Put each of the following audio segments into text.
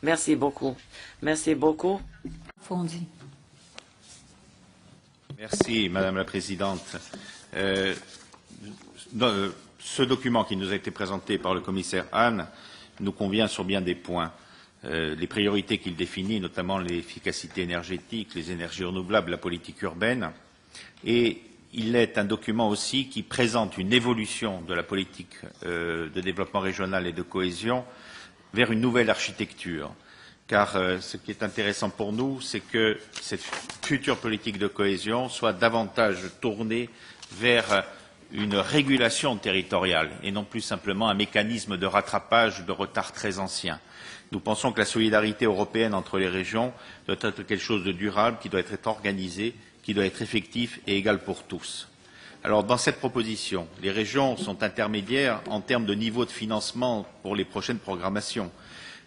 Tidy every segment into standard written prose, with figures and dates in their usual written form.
Merci beaucoup. Merci beaucoup. Fonzi. Merci, Madame la Présidente. Ce document qui nous a été présenté par le commissaire Hahn nous convient sur bien des points. Les priorités qu'il définit, notamment l'efficacité énergétique, les énergies renouvelables, la politique urbaine, et il est un document aussi qui présente une évolution de la politique de développement régional et de cohésion vers une nouvelle architecture. Car ce qui est intéressant pour nous, c'est que cette future politique de cohésion soit davantage tournée vers une régulation territoriale et non plus simplement un mécanisme de rattrapage de retards très anciens. Nous pensons que la solidarité européenne entre les régions doit être quelque chose de durable, qui doit être organisé, qui doit être effectif et égal pour tous. Alors, dans cette proposition, les régions sont intermédiaires en termes de niveau de financement pour les prochaines programmations.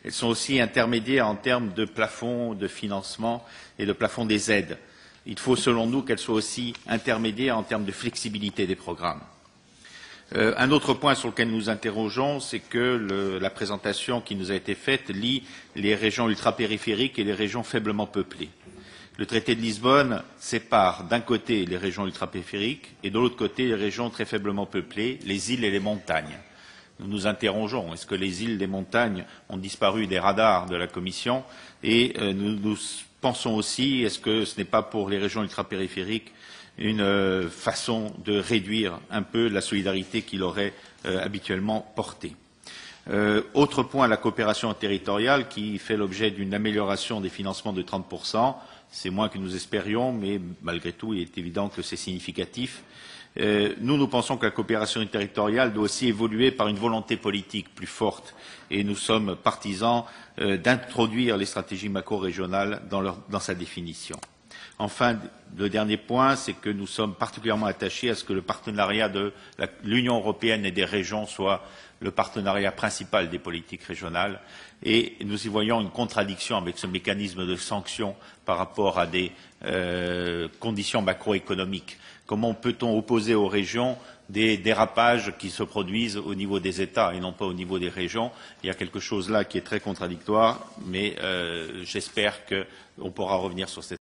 Elles sont aussi intermédiaires en termes de plafond de financement et de plafond des aides. Il faut, selon nous, qu'elles soient aussi intermédiaires en termes de flexibilité des programmes. Un autre point sur lequel nous nous interrogeons, c'est que la présentation qui nous a été faite lie les régions ultrapériphériques et les régions faiblement peuplées. Le traité de Lisbonne sépare d'un côté les régions ultrapériphériques et de l'autre côté les régions très faiblement peuplées, les îles et les montagnes. Nous nous interrogeons, est-ce que les îles et les montagnes ont disparu des radars de la Commission? Et nous pensons aussi, est-ce que ce n'est pas pour les régions ultrapériphériques une façon de réduire un peu la solidarité qu'il aurait habituellement portée? Autre point, la coopération territoriale qui fait l'objet d'une amélioration des financements de 30%. C'est moins que nous espérions, mais malgré tout, il est évident que c'est significatif. Nous pensons que la coopération territoriale doit aussi évoluer par une volonté politique plus forte et nous sommes partisans d'introduire les stratégies macro-régionales dans sa définition. Enfin, le dernier point, c'est que nous sommes particulièrement attachés à ce que le partenariat de l'Union européenne et des régions soit le partenariat principal des politiques régionales et nous y voyons une contradiction avec ce mécanisme de sanction par rapport à des conditions macroéconomiques. Comment peut-on opposer aux régions des dérapages qui se produisent au niveau des États et non pas au niveau des régions? Il y a quelque chose là qui est très contradictoire, mais j'espère qu'on pourra revenir sur cette